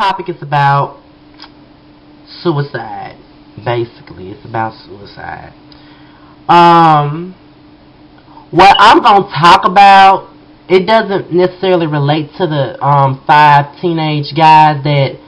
topic is about suicide. Basically, it's about suicide. What I'm gonna talk about, it doesn't necessarily relate to the 5 teenage guys that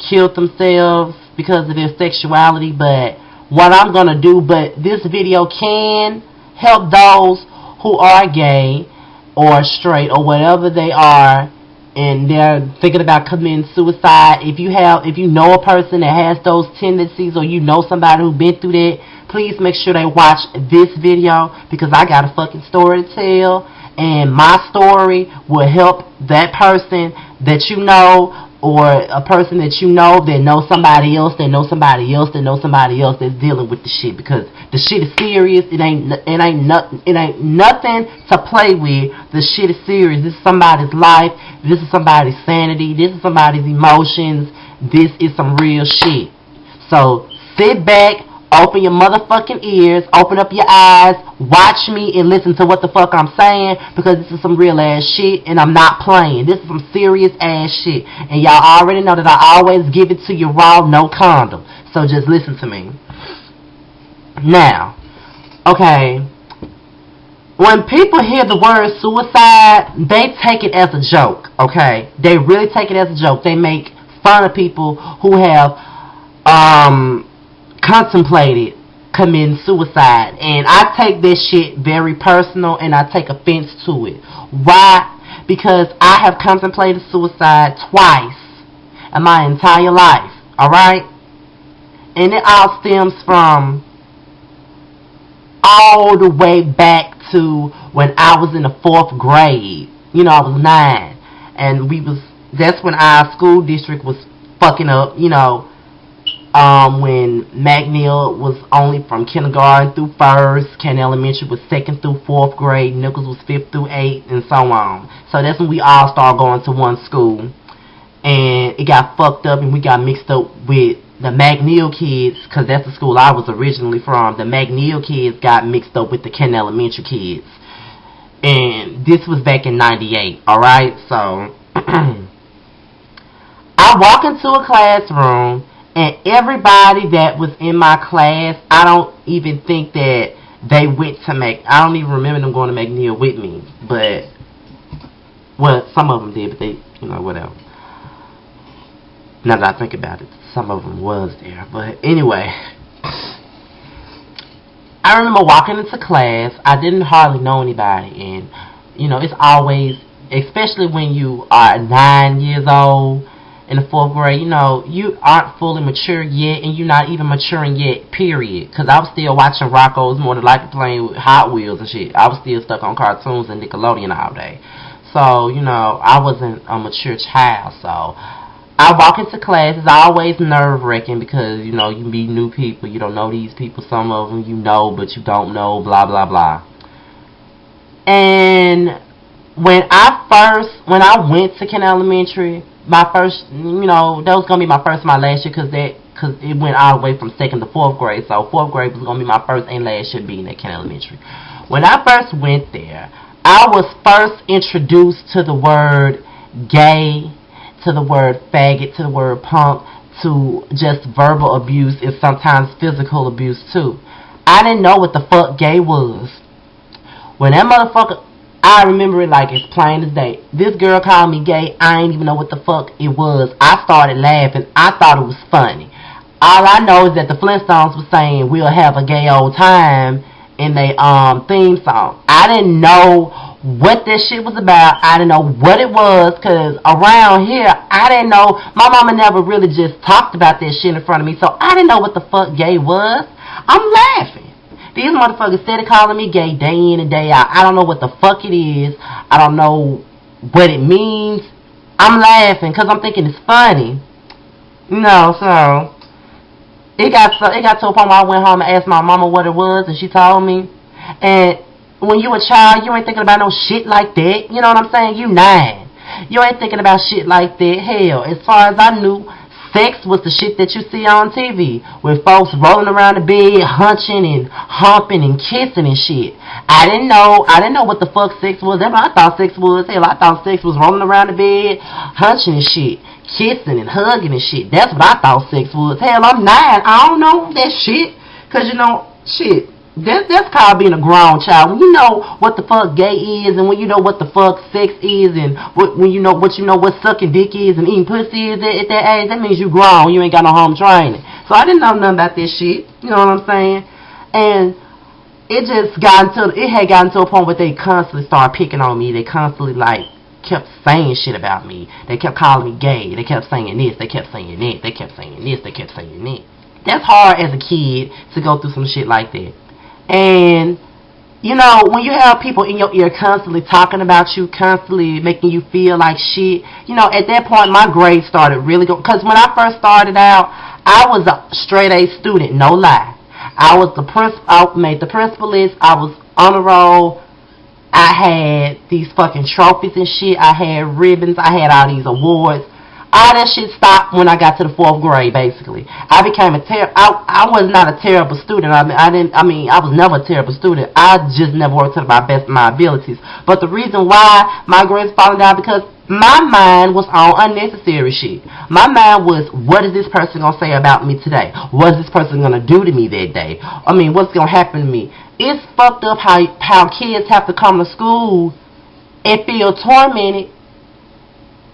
killed themselves because of their sexuality, but what I'm gonna do, but this video can help those who are gay or straight or whatever they are, and they're thinking about committing suicide. If you know a person that has those tendencies, or you know somebody who's been through that, please make sure they watch this video, because I got a fucking story to tell, and my story will help that person that you know, or a person that you know that knows somebody else that knows somebody else that knows somebody else that's dealing with the shit, because the shit is serious. It ain't nothing to play with. The shit is serious. This is somebody's life. This is somebody's sanity. This is somebody's emotions. This is some real shit. So sit back, open your motherfucking ears, open up your eyes, watch me and listen to what the fuck I'm saying, because this is some real ass shit and I'm not playing. This is some serious ass shit. And y'all already know that I always give it to you raw, no condom. So just listen to me. Now, okay, when people hear the word suicide, they take it as a joke, okay? They really take it as a joke. They make fun of people who have contemplated committing suicide, and I take this shit very personal and I take offense to it. Why? Because I have contemplated suicide twice in my entire life, alright? And it all stems from all the way back to when I was in the 4th grade. You know, I was 9, and that's when our school district was fucking up, you know. When McNeil was only from kindergarten through 1st, Kent Elementary was 2nd through 4th grade, Nichols was 5th through 8th, and so on. So that's when we all started going to one school, and it got fucked up, and we got mixed up with the McNeil kids, because that's the school I was originally from. The McNeil kids got mixed up with the Kent Elementary kids, and this was back in 98, alright? So, I walk into a classroom, and everybody that was in my class, I don't even think that they went to I don't even remember them going to McNeil with me. But, well, some of them did, but they, you know, whatever. Now that I think about it, some of them was there. But anyway, I remember walking into class. I didn't hardly know anybody. And, you know, it's always, especially when you are 9 years old, in the 4th grade, you know, you aren't fully mature yet, and you're not even maturing yet, period. Because I was still watching Rocco's, more than likely playing with Hot Wheels and shit. I was still stuck on cartoons and Nickelodeon all day. So, you know, I wasn't a mature child. So, I walk into class. It's always nerve-wracking because, you know, you meet new people. You don't know these people. Some of them you know, but you don't know, blah, blah, blah. And when I went to Kent Elementary, my first, you know, that was going to be my first and my last year, because it went all the way from 2nd to 4th grade. So 4th grade was going to be my first and last year being at Kent Elementary. When I first went there, I was first introduced to the word gay, to the word faggot, to the word punk, to just verbal abuse and sometimes physical abuse too. I didn't know what the fuck gay was. When that motherfucker, I remember it like it's plain as day. This girl called me gay. I ain't even know what the fuck it was. I started laughing. I thought it was funny. All I know is that the Flintstones was saying we'll have a gay old time in their theme song. I didn't know what that shit was about. I didn't know what it was, because around here, I didn't know. My mama never really just talked about that shit in front of me, so I didn't know what the fuck gay was. I'm laughing. These motherfuckers steady calling me gay day in and day out. I don't know what the fuck it is. I don't know what it means. I'm laughing because I'm thinking it's funny. You know, so it got to a point where I went home and asked my mama what it was, and she told me. And when you a child, you ain't thinking about no shit like that. You know what I'm saying? You 9. You ain't thinking about shit like that. Hell, as far as I knew, sex was the shit that you see on TV, with folks rolling around the bed, hunching and humping and kissing and shit. I didn't know what the fuck sex was. That's what I thought sex was. Hell, I thought sex was rolling around the bed, hunching and shit, kissing and hugging and shit. That's what I thought sex was. Hell, I'm 9. I don't know that shit. Because, you know, shit, that's called being a grown child. When you know what the fuck gay is, and when you know what the fuck sex is, and when you know what sucking dick is and eating pussy is at that age, that means you grown. You ain't got no home training. So I didn't know nothing about this shit. You know what I'm saying? And it had gotten to a point where they constantly started picking on me. They constantly kept saying shit about me. They kept calling me gay. They kept saying this. They kept saying that. They kept saying this. They kept saying that. That's hard as a kid to go through some shit like that. And, you know, when you have people in your ear constantly talking about you, constantly making you feel like shit, you know, at that point my grades started really going. Because when I first started out, I was a straight A student, no lie. I made the principal list. I was on the roll. I had these fucking trophies and shit. I had ribbons. I had all these awards. All that shit stopped when I got to the 4th grade, basically. I became I was not a terrible student. I was never a terrible student. I just never worked to the best of my abilities. But the reason why my grades falling down, because my mind was on unnecessary shit. My mind was, what is this person going to say about me today? What is this person going to do to me that day? I mean, what's going to happen to me? It's fucked up how kids have to come to school and feel tormented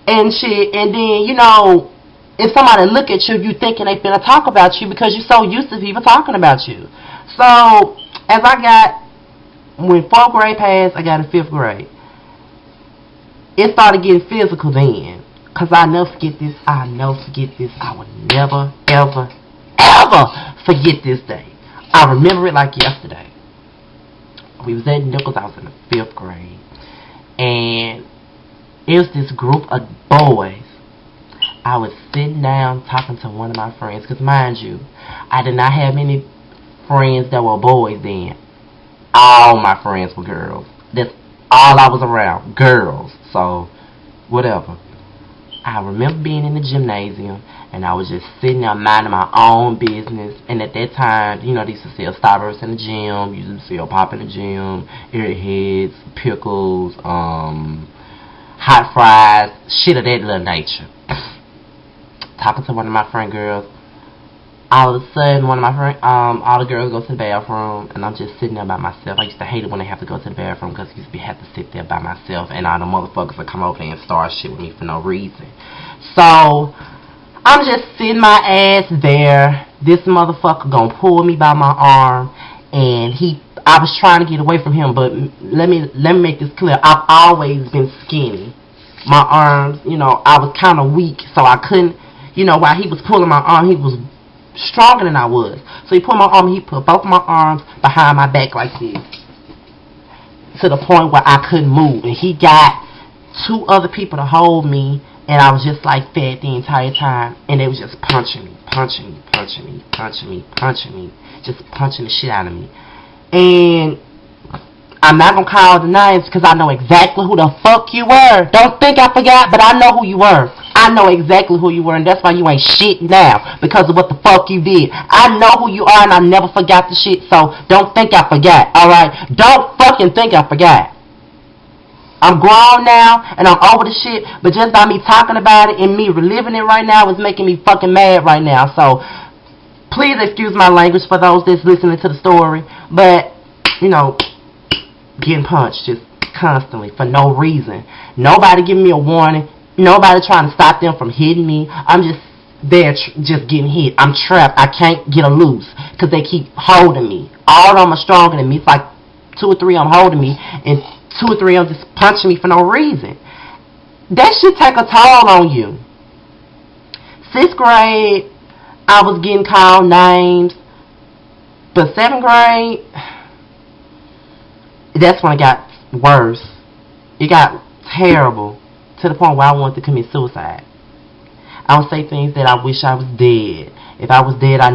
and shit, and then, you know, if somebody look at you, you thinking they finna talk about you because you're so used to people talking about you. So, when 4th grade passed, I got in 5th grade. It started getting physical then, because I'll never forget this. I will never, ever, ever forget this day. I remember it like yesterday. We was at Nichols. I was in the 5th grade, and it was this group of boys. I was sitting down talking to one of my friends, because mind you, I did not have any friends that were boys then. All my friends were girls. That's all I was around, girls. So, whatever. I remember being in the gymnasium, and I was just sitting there minding my own business. And at that time, you know, they used to sell Starburst in the gym, used to sell pop in the gym, airheads, pickles, hot fries, shit of that little nature. Talking to one of my friend girls. All of a sudden, all the girls go to the bathroom, and I'm just sitting there by myself. I used to hate it when they have to go to the bathroom, because I used to have to sit there by myself, and all the motherfuckers would come over there and start shit with me for no reason. So, I'm just sitting my ass there. This motherfucker gonna pull me by my arm, and I was trying to get away from him, but let me make this clear. I've always been skinny. My arms, you know, I was kind of weak, so I couldn't, you know, while he was pulling my arm, he was stronger than I was. So he pulled my arm, he put both my arms behind my back like this, to the point where I couldn't move. And he got 2 other people to hold me, and I was just like that the entire time. And they was just punching me, just punching the shit out of me. And I'm not going to call the names, because I know exactly who the fuck you were. Don't think I forgot, but I know who you were. I know exactly who you were, and that's why you ain't shit now, because of what the fuck you did. I know who you are, and I never forgot the shit, so don't think I forgot, alright? Don't fucking think I forgot. I'm grown now, and I'm over the shit, but just by me talking about it and me reliving it right now is making me fucking mad right now. So, please excuse my language for those that's listening to the story, but, you know, getting punched just constantly for no reason. Nobody giving me a warning. Nobody trying to stop them from hitting me. I'm just there just getting hit. I'm trapped. I can't get a loose because they keep holding me. All of them are stronger than me. It's like 2 or 3 of them holding me, and 2 or 3 of them just punching me for no reason. That should take a toll on you. 6th grade, I was getting called names. But 7th grade, that's when it got worse. It got terrible, to the point where I wanted to commit suicide. I would say things that I wish I was dead. If I was dead, I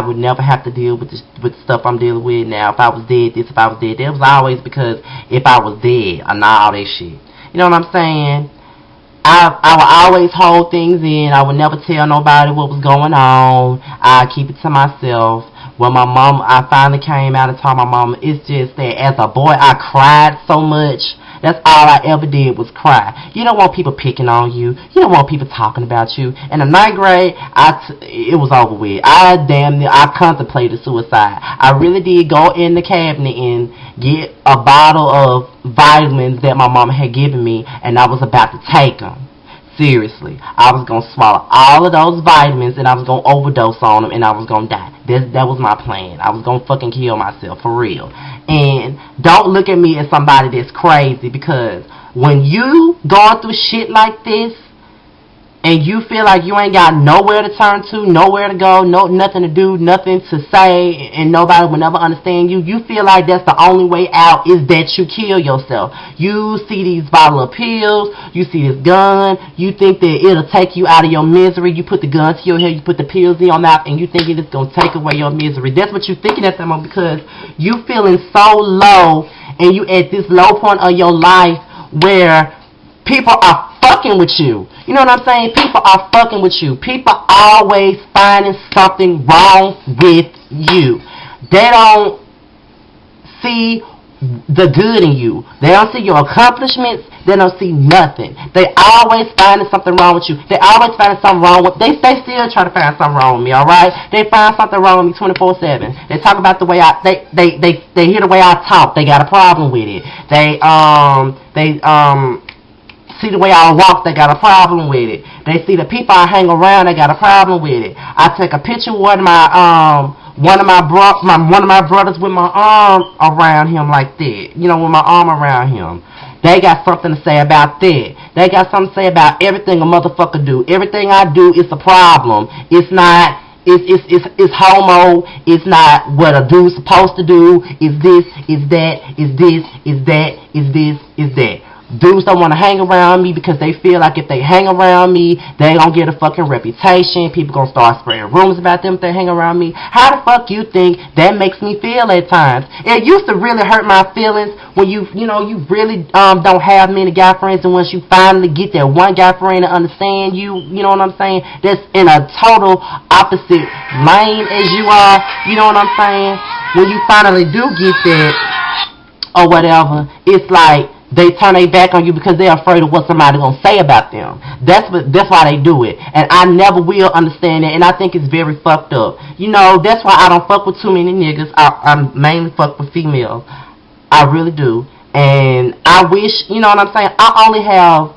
would never have to deal with the stuff I'm dealing with now. If I was dead this, if I was dead that. It was always because if I was dead, or not all that shit. You know what I'm saying? I would always hold things in. I would never tell nobody what was going on. I'd keep it to myself. When I finally came out and told my mama, it's just that as a boy, I cried so much That's all I ever did was cry. You don't want people picking on you. You don't want people talking about you. In the 9th grade, it was over with. I contemplated suicide. I really did go in the cabinet and get a bottle of vitamins that my mama had given me, and I was about to take them. Seriously, I was going to swallow all of those vitamins, and I was going to overdose on them, and I was going to die. That was my plan. I was going to fucking kill myself, for real. And don't look at me as somebody that's crazy, because when you going through shit like this, and you feel like you ain't got nowhere to turn to, nowhere to go, nothing to do, nothing to say, and nobody will never understand you, you feel like that's the only way out is that you kill yourself. You see these bottle of pills, you see this gun, you think that it'll take you out of your misery, you put the gun to your head, you put the pills in your mouth, and you think it's going to take away your misery. That's what you're thinking at that moment, because you feeling so low, and you at this low point of your life where people are fucking with you. You know what I'm saying? People are fucking with you. People always finding something wrong with you. They don't see the good in you. They don't see your accomplishments. They don't see nothing. They always finding something wrong with you. They always finding something wrong with. They still try to find something wrong with me. All right? They find something wrong with me 24/7. They talk about the way they hear the way I talk. They got a problem with it. They see the way I walk, they got a problem with it. They see the people I hang around, they got a problem with it. I take a picture with one of my brothers with my arm around him like that. You know, with my arm around him. They got something to say about that. They got something to say about everything a motherfucker do. Everything I do is a problem. It's not. It's homo. It's not what a dude's supposed to do. It's this. It's that. It's this. It's that. It's this. It's that. Dudes don't want to hang around me because they feel like if they hang around me, they gonna get a fucking reputation. People gonna start spreading rumors about them if they hang around me. How the fuck you think that makes me feel at times? It used to really hurt my feelings when you really don't have many guy friends, and once you finally get that one guy friend to understand you, you know what I'm saying? That's in a total opposite lane as you are. You know what I'm saying? When you finally do get that or whatever, it's like they turn their back on you because they're afraid of what somebody's going to say about them. That's why they do it. And I never will understand it, and I think it's very fucked up. You know, that's why I don't fuck with too many niggas. I mainly fuck with females. I really do. And I wish, you know what I'm saying, I only have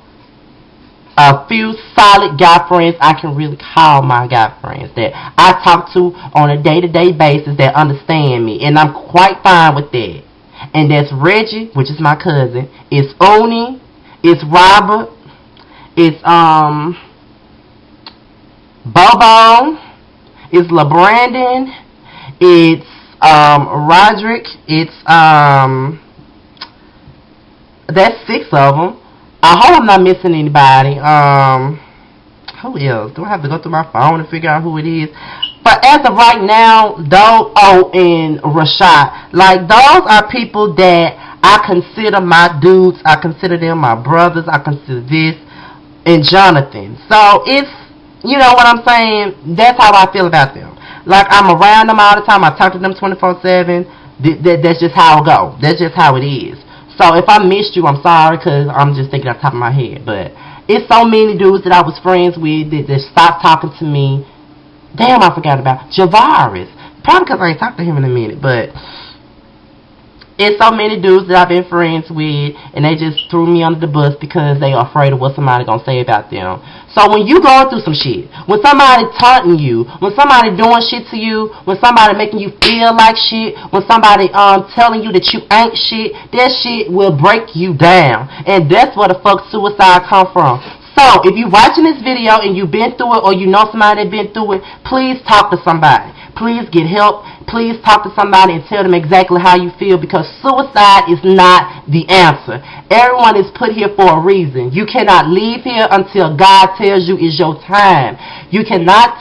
a few solid guy friends I can really call my guy friends that I talk to on a day-to-day basis that understand me. And I'm quite fine with that. And that's Reggie, which is my cousin. It's Oni. It's Robert. It's Bobo. It's LeBrandon. It's Roderick. It's that's 6 of them. I hope I'm not missing anybody. Who else? Do I have to go through my phone and figure out who it is? But as of right now, and Rashad, like, those are people that I consider my dudes. I consider them my brothers. I consider this and Jonathan. So it's, you know what I'm saying? That's how I feel about them. Like, I'm around them all the time. I talk to them 24/7. That's just how it goes. That's just how it is. So if I missed you, I'm sorry, because I'm just thinking off the top of my head. But it's so many dudes that I was friends with that stopped talking to me. Damn, I forgot about Javaris. Probably because I ain't talked to him in a minute, but it's so many dudes that I've been friends with, and they just threw me under the bus because they are afraid of what somebody gonna say about them. So when you going through some shit, when somebody taunting you, when somebody doing shit to you, when somebody making you feel like shit, when somebody telling you that you ain't shit, that shit will break you down. And that's where the fuck suicide come from. So, if you're watching this video and you've been through it, or you know somebody that's been through it, please talk to somebody. Please get help. Please talk to somebody and tell them exactly how you feel, because suicide is not the answer. Everyone is put here for a reason. You cannot leave here until God tells you it's your time. You cannot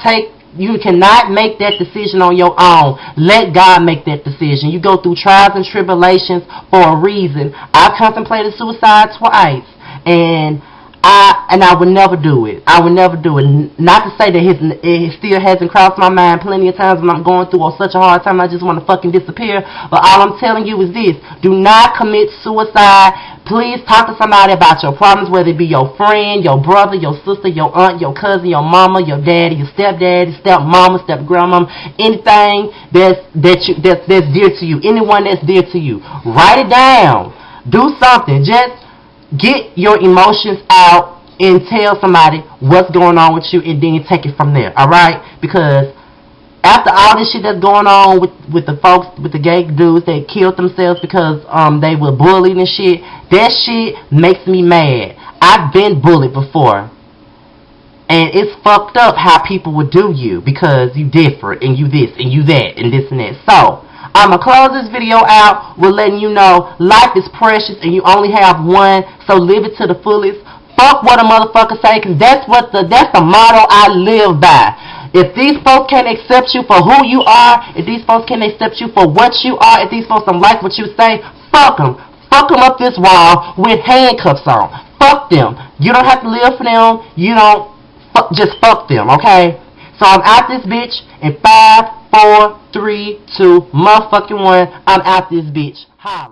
make that decision on your own. Let God make that decision. You go through trials and tribulations for a reason. I contemplated suicide twice, and I would never do it. I would never do it. Not to say that it still hasn't crossed my mind plenty of times when I'm going through such a hard time. I just want to fucking disappear. But all I'm telling you is this: do not commit suicide. Please talk to somebody about your problems, whether it be your friend, your brother, your sister, your aunt, your cousin, your mama, your daddy, your stepdaddy, stepmama, stepgrandmama, anything that's dear to you, anyone that's dear to you. Write it down. Do something. Just get your emotions out and tell somebody what's going on with you, and then take it from there. Alright? Because after all this shit that's going on with the folks, with the gay dudes that killed themselves because they were bullied and shit, that shit makes me mad. I've been bullied before, and it's fucked up how people would do you because you different and you this and you that and this and that. So I'ma close this video out with letting you know life is precious and you only have one, so live it to the fullest. Fuck what a motherfucker say, cause that's the motto I live by. If these folks can't accept you for who you are, if these folks can't accept you for what you are, if these folks don't like what you say, fuck them. Fuck them up this wall with handcuffs on. Fuck them. You don't have to live for them. You don't. Just fuck them, okay? So I'm out this bitch in 5, 4, 3, 2, motherfucking 1. I'm out this bitch. Holla.